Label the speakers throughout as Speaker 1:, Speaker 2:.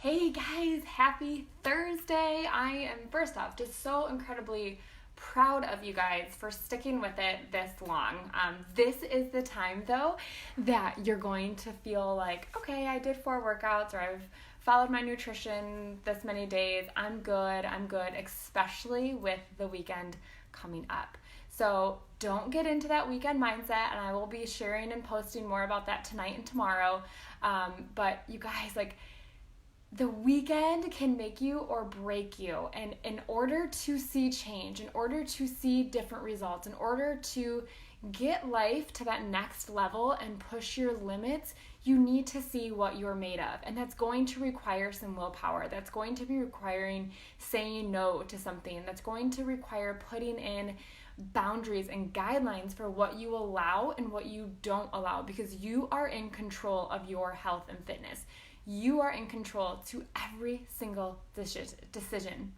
Speaker 1: Hey guys, happy Thursday. I am first off just so incredibly proud of you guys for sticking with it this long. This is the time though that you're going to feel like, okay, I did 4 workouts or I've followed my nutrition this many days. I'm good, especially with the weekend coming up. So don't get into that weekend mindset, and I will be sharing and posting more about that tonight and tomorrow. But you guys, the weekend can make you or break you. And in order to see change, in order to see different results, in order to get life to that next level and push your limits, you need to see what you're made of. And that's going to require some willpower. That's going to be requiring saying no to something. That's going to require putting in boundaries and guidelines for what you allow and what you don't allow, because you are in control of your health and fitness. You are in control to every single decision.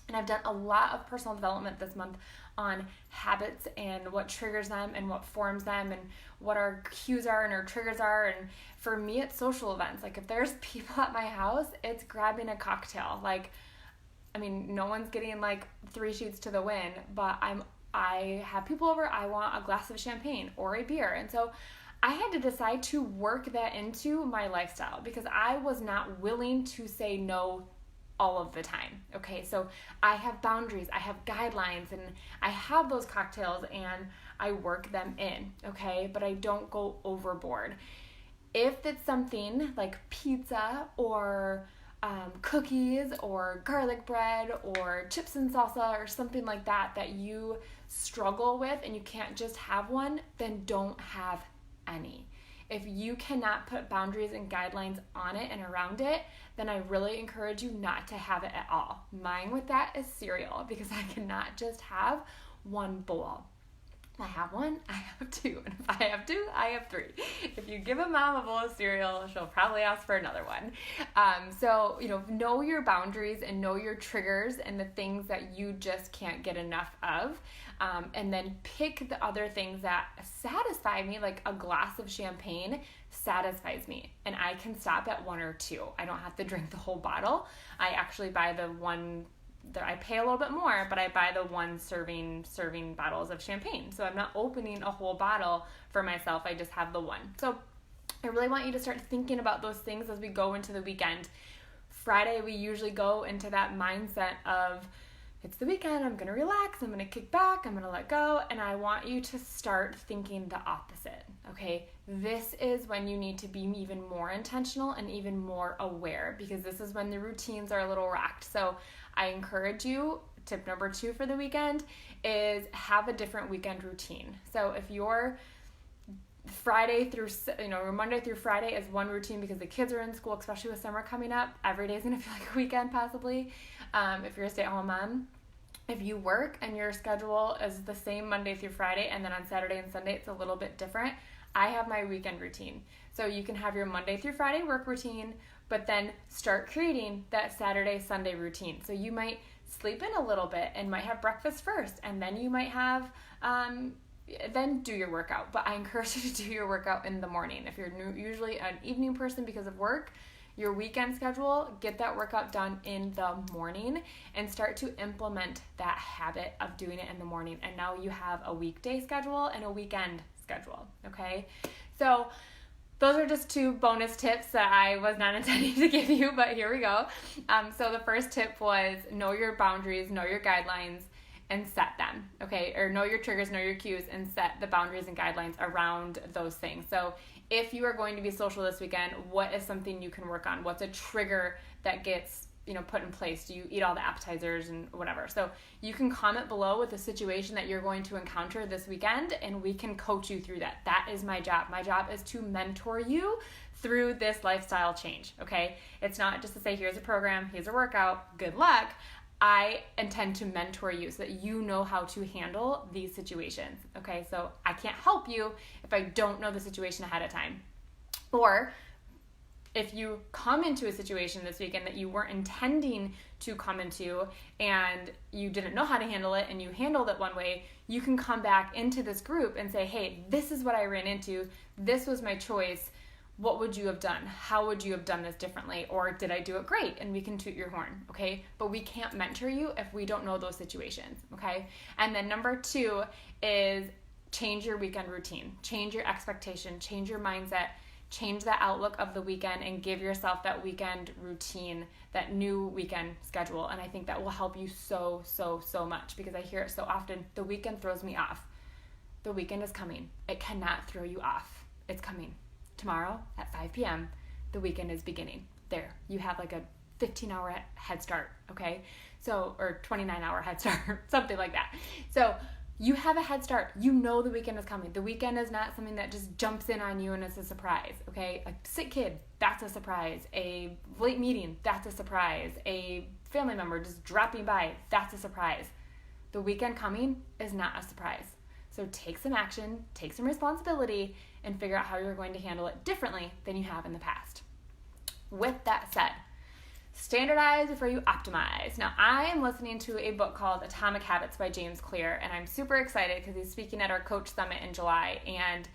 Speaker 1: And I've done a lot of personal development this month on habits and what triggers them and what forms them and what our cues are and our triggers are. And for me, it's social events. If there's people at my house, it's grabbing a cocktail. No one's getting 3 sheets to the wind, but I have people over, I want a glass of champagne or a beer. And so I had to decide to work that into my lifestyle because I was not willing to say no all of the time. Okay, so I have boundaries, I have guidelines, and I have those cocktails and I work them in, okay? But I don't go overboard. If it's something like pizza or cookies or garlic bread or chips and salsa or something like that you struggle with and you can't just have one, then don't have any. If you cannot put boundaries and guidelines on it and around it, then I really encourage you not to have it at all. Mine with that is cereal, because I cannot just have one bowl. I have 1, I have 2, and if I have 2, I have 3. If you give a mom a bowl of cereal, she'll probably ask for another one. So know your boundaries and know your triggers and the things that you just can't get enough of, and then pick the other things that satisfy me. Like a glass of champagne satisfies me, and I can stop at 1 or 2. I don't have to drink the whole bottle. I actually buy the one. I pay a little bit more, but I buy the 1 serving bottles of champagne. So I'm not opening a whole bottle for myself. I just have the 1. So I really want you to start thinking about those things as we go into the weekend. Friday, we usually go into that mindset of, it's the weekend, I'm going to relax, I'm going to kick back, I'm going to let go, and I want you to start thinking the opposite, okay? This is when you need to be even more intentional and even more aware, because this is when the routines are a little rocked. So I encourage you, tip number 2 for the weekend is have a different weekend routine. So if your Monday through Friday is one routine because the kids are in school, especially with summer coming up, every day is going to feel like a weekend possibly. If you're a stay-at-home mom, if you work and your schedule is the same Monday through Friday, and then on Saturday and Sunday it's a little bit different, I have my weekend routine. So you can have your Monday through Friday work routine, but then start creating that Saturday, Sunday routine. So you might sleep in a little bit and might have breakfast first, and then you might have, then do your workout. But I encourage you to do your workout in the morning. If you're usually an evening person because of work, your weekend schedule, get that workout done in the morning and start to implement that habit of doing it in the morning. And now you have a weekday schedule and a weekend schedule, okay? So those are just 2 bonus tips that I was not intending to give you, but here we go. So the first tip was know your boundaries, know your guidelines, and set them, okay? Or know your triggers, know your cues, and set the boundaries and guidelines around those things. So if you are going to be social this weekend, what is something you can work on? What's a trigger that gets put in place? Do you eat all the appetizers and whatever? So you can comment below with a situation that you're going to encounter this weekend, and we can coach you through that. That is my job. My job is to mentor you through this lifestyle change, okay? It's not just to say, here's a program, here's a workout, good luck. I intend to mentor you so that you know how to handle these situations, okay? So I can't help you if I don't know the situation ahead of time. Or if you come into a situation this weekend that you weren't intending to come into and you didn't know how to handle it and you handled it one way, you can come back into this group and say, hey, this is what I ran into. This was my choice. what would you have done? How would you have done this differently? Or did I do it great? And we can toot your horn, okay? But we can't mentor you if we don't know those situations, okay? And then number 2 is change your weekend routine. Change your expectation, change your mindset, change the outlook of the weekend, and give yourself that weekend routine, that new weekend schedule. And I think that will help you so much, because I hear it so often. The weekend throws me off. The weekend is coming. It cannot throw you off. It's coming. Tomorrow at 5 p.m., the weekend is beginning. There, you have like a 15-hour head start, okay? So, or 29-hour head start, something like that. So you have a head start. You know the weekend is coming. The weekend is not something that just jumps in on you and it's a surprise, okay? A sick kid, that's a surprise. A late meeting, that's a surprise. A family member just dropping by, that's a surprise. The weekend coming is not a surprise. So take some action, take some responsibility, and figure out how you're going to handle it differently than you have in the past. With that said, standardize before you optimize. Now, I am listening to a book called Atomic Habits by James Clear, and I'm super excited because he's speaking at our Coach Summit in July. And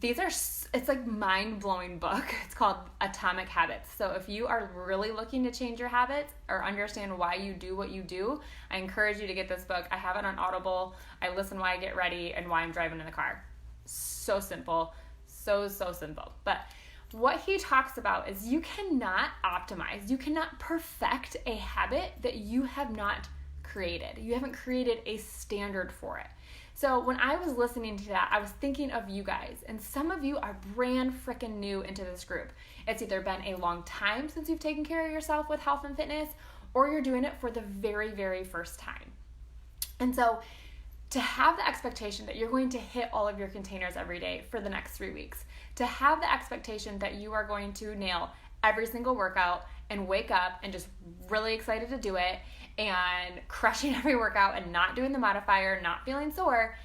Speaker 1: it's like mind-blowing book. It's called Atomic Habits. So if you are really looking to change your habits or understand why you do what you do, I encourage you to get this book. I have it on Audible. I listen while I get ready and while I'm driving in the car. So simple. So simple. But what he talks about is you cannot optimize. You cannot perfect a habit that you have not created. You haven't created a standard for it. So when I was listening to that, I was thinking of you guys, and some of you are brand freaking new into this group. It's either been a long time since you've taken care of yourself with health and fitness, or you're doing it for the very first time. And so to have the expectation that you're going to hit all of your containers every day for the next 3 weeks, to have the expectation that you are going to nail every single workout and wake up and just really excited to do it and crushing every workout and not doing the modifier, not feeling sore,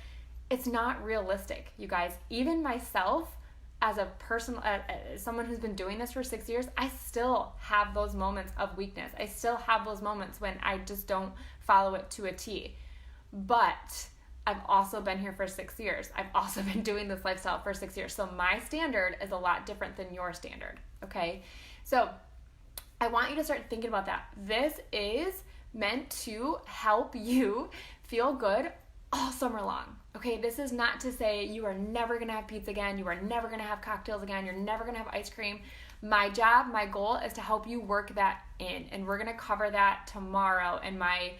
Speaker 1: it's not realistic, you guys. Even myself, as a person, as someone who's been doing this for 6 years, I still have those moments of weakness. I still have those moments when I just don't follow it to a T. But I've also been here for 6 years. I've also been doing this lifestyle for 6 years. So my standard is a lot different than your standard, okay? So I want you to start thinking about that. This is meant to help you feel good all summer long, okay? This is not to say you are never going to have pizza again, you are never going to have cocktails again, you're never going to have ice cream. My job, my goal is to help you work that in, and we're going to cover that tomorrow in my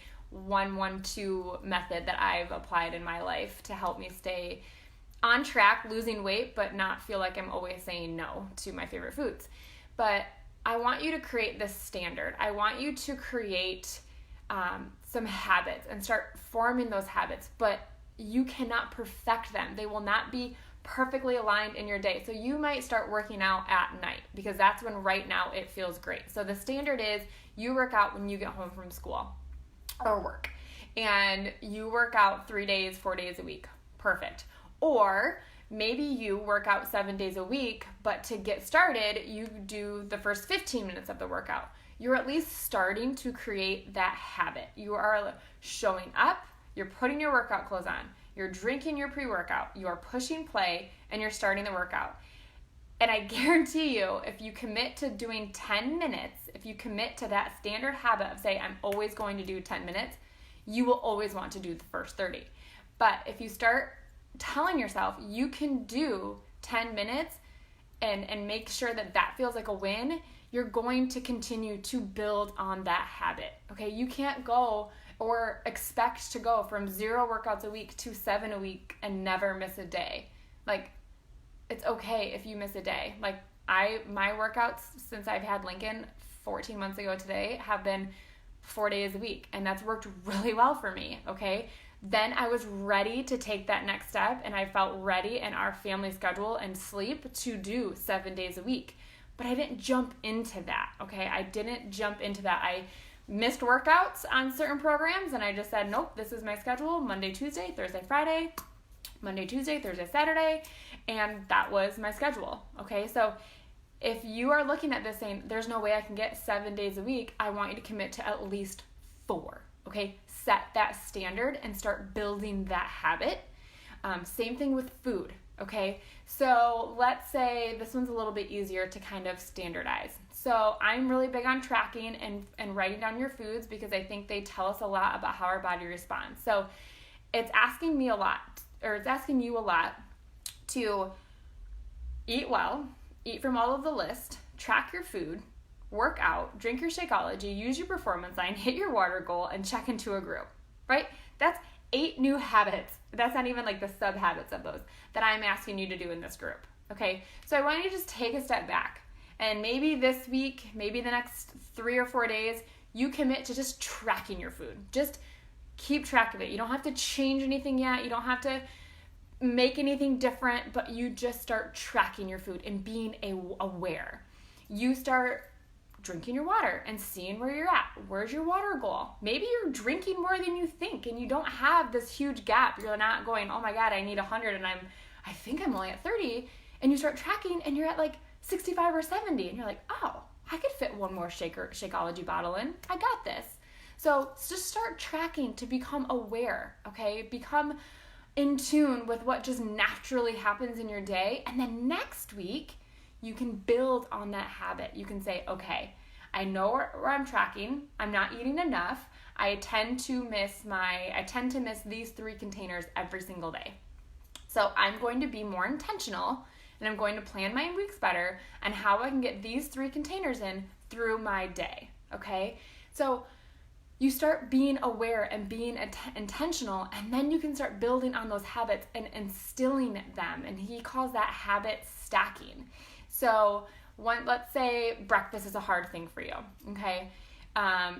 Speaker 1: 1-1-2 method that I've applied in my life to help me stay on track, losing weight, but not feel like I'm always saying no to my favorite foods. But I want you to create this standard. I want you to create some habits and start forming those habits, but you cannot perfect them. They will not be perfectly aligned in your day. So you might start working out at night because that's when right now it feels great. So the standard is you work out when you get home from school or work, and you work out 3 days, 4 days a week. Perfect. Or maybe you work out 7 days a week, but to get started, you do the first 15 minutes of the workout. You're at least starting to create that habit. You are showing up, you're putting your workout clothes on, you're drinking your pre-workout, you are pushing play, and you're starting the workout. And I guarantee you, if you commit to doing 10 minutes, if you commit to that standard habit of say, I'm always going to do 10 minutes, you will always want to do the first 30. But if you start telling yourself you can do 10 minutes and make sure that that feels like a win, you're going to continue to build on that habit, okay? You can't go or expect to go from 0 workouts a week to 7 a week and never miss a day. Like, it's okay if you miss a day. Like, my workouts since I've had Lincoln 14 months ago today have been 4 days a week, and that's worked really well for me, okay? Then I was ready to take that next step, and I felt ready in our family schedule and sleep to do 7 days a week. But I didn't jump into that, okay? I didn't jump into that. I missed workouts on certain programs, and I just said, nope, this is my schedule, Monday, Tuesday, Thursday, Friday, Monday, Tuesday, Thursday, Saturday, and that was my schedule, okay? So if you are looking at this saying, there's no way I can get 7 days a week, I want you to commit to at least 4, okay? Set that standard and start building that habit. Same thing with food. Okay, so let's say this one's a little bit easier to kind of standardize. So I'm really big on tracking and writing down your foods because I think they tell us a lot about how our body responds. So it's asking me a lot, or it's asking you a lot to eat well, eat from all of the list, track your food, work out, drink your Shakeology, use your performance line, hit your water goal, and check into a group, right? That's 8 new habits. That's not even like the sub habits of those that I'm asking you to do in this group, okay? So I want you to just take a step back, and maybe this week, maybe the next 3 or 4 days, you commit to just tracking your food. Just keep track of it. You don't have to change anything yet. You don't have to make anything different, but you just start tracking your food and being aware. You start drinking your water and seeing where you're at. Where's your water goal? Maybe you're drinking more than you think and you don't have this huge gap. You're not going, oh my God, I need 100 and I think I'm only at 30. And you start tracking and you're at like 65 or 70 and you're like, oh, I could fit one more Shakeology bottle in. I got this. So just start tracking to become aware, okay? Become in tune with what just naturally happens in your day. And then next week, you can build on that habit. You can say, okay, I know where I'm tracking. I'm not eating enough. I tend to miss these 3 containers every single day. So I'm going to be more intentional and I'm going to plan my weeks better and how I can get these 3 containers in through my day, okay? So you start being aware and being intentional, and then you can start building on those habits and instilling them. And he calls that habit stacking. So let's say breakfast is a hard thing for you, okay?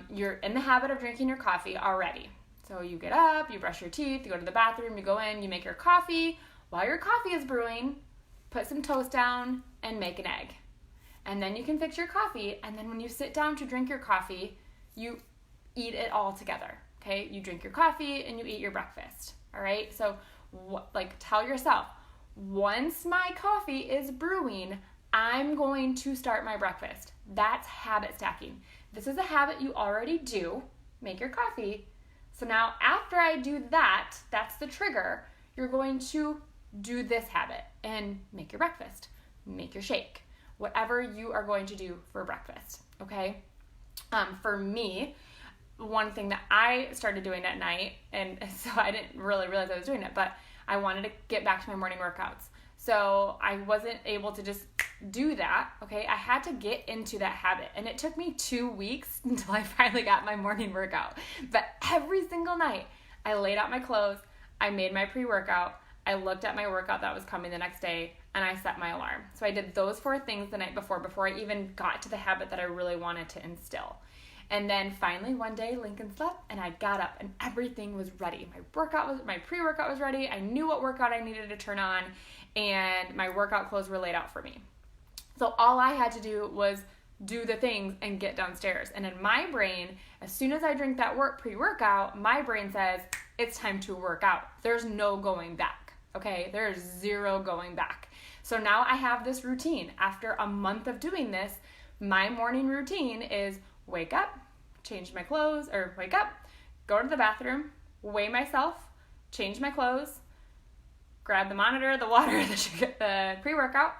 Speaker 1: You're in the habit of drinking your coffee already. So you get up, you brush your teeth, you go to the bathroom, you go in, you make your coffee. While your coffee is brewing, put some toast down and make an egg. And then you can fix your coffee, and then when you sit down to drink your coffee, you eat it all together, okay? You drink your coffee and you eat your breakfast, all right? So tell yourself, once my coffee is brewing, I'm going to start my breakfast. That's habit stacking. This is a habit you already do, make your coffee. So now after I do that, that's the trigger, you're going to do this habit and make your breakfast, make your shake, whatever you are going to do for breakfast, okay? For me, one thing that I started doing at night, and so I didn't really realize I was doing it, but I wanted to get back to my morning workouts. So I wasn't able to just do that, okay? I had to get into that habit, and it took me 2 weeks until I finally got my morning workout. But every single night, I laid out my clothes, I made my pre-workout, I looked at my workout that was coming the next day, and I set my alarm. So I did those 4 things the night before I even got to the habit that I really wanted to instill. And then finally one day Lincoln slept and I got up and everything was ready. My pre-workout was ready. I knew what workout I needed to turn on and my workout clothes were laid out for me. So all I had to do was do the things and get downstairs. And in my brain, as soon as I drink that pre-workout, my brain says it's time to work out. There's no going back, okay? There's 0 going back. So now I have this routine. After a month of doing this, my morning routine is wake up, change my clothes, or wake up, go to the bathroom, weigh myself, change my clothes, grab the monitor, the water, the pre-workout,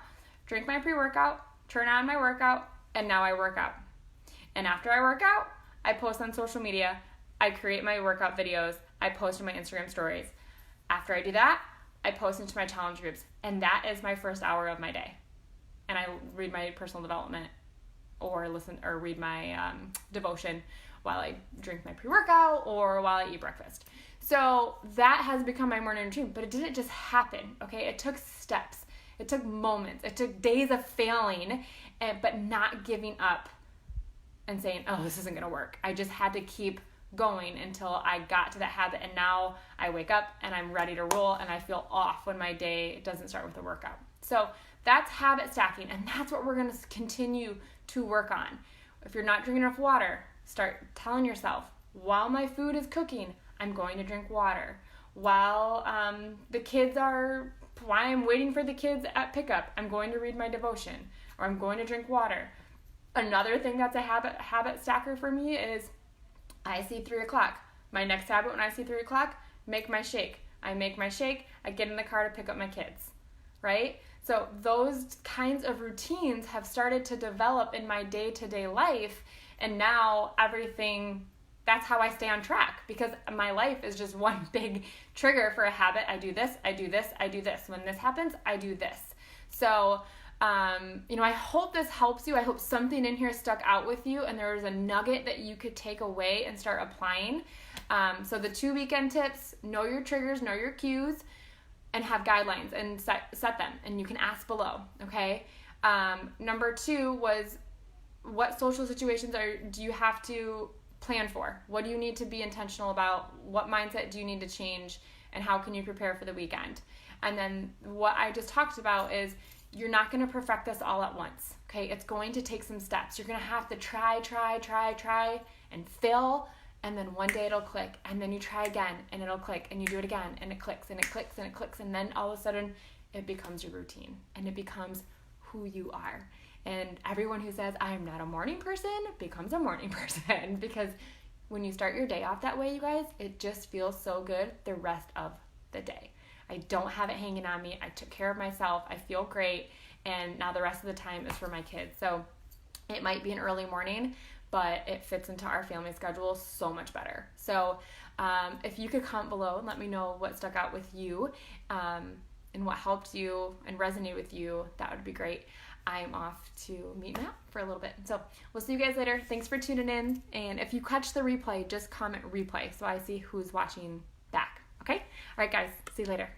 Speaker 1: drink my pre-workout, turn on my workout, and now I work out. And after I work out, I post on social media, I create my workout videos, I post in my Instagram stories. After I do that, I post into my challenge groups, and that is my first hour of my day. And I read my personal development or listen or read my devotion while I drink my pre-workout or while I eat breakfast. So that has become my morning routine, but it didn't just happen, okay? It took steps. It took moments. It took days of failing, but not giving up and saying, oh, this isn't going to work. I just had to keep going until I got to that habit, and now I wake up and I'm ready to roll and I feel off when my day doesn't start with a workout. So that's habit stacking, and that's what we're going to continue to work on. If you're not drinking enough water, start telling yourself, while my food is cooking, I'm going to drink water. While I'm waiting for the kids at pickup, I'm going to read my devotion, or I'm going to drink water. Another thing that's a habit stacker for me is I see 3 o'clock. My next habit when I see 3 o'clock, make my shake. I make my shake, I get in the car to pick up my kids. right? So those kinds of routines have started to develop in my day-to-day life, and now that's how I stay on track, because my life is just one big trigger for a habit. I do this, I do this, I do this. When this happens, I do this. So, I hope this helps you. I hope something in here stuck out with you and there was a nugget that you could take away and start applying. So the 2 weekend tips: know your triggers, know your cues, and have guidelines and set them. And you can ask below, okay? Number 2 was, what social situations do you have to plan for? What do you need to be intentional about? What mindset do you need to change? And how can you prepare for the weekend? And then what I just talked about is, you're not going to perfect this all at once, okay? It's going to take some steps. You're going to have to try, and fail, and then one day it'll click, and then you try again, and it'll click, and you do it again, and it clicks, and it clicks, and it clicks, and then all of a sudden, it becomes your routine, and it becomes who you are. And everyone who says, I'm not a morning person, becomes a morning person, because when you start your day off that way, you guys, it just feels so good the rest of the day. I don't have it hanging on me. I took care of myself. I feel great. And now the rest of the time is for my kids. So it might be an early morning, but it fits into our family schedule so much better. So if you could comment below and let me know what stuck out with you and what helped you and resonated with you, that would be great. I'm off to meet Matt for a little bit. So we'll see you guys later. Thanks for tuning in. And if you catch the replay, just comment replay so I see who's watching back. Okay? All right, guys. See you later.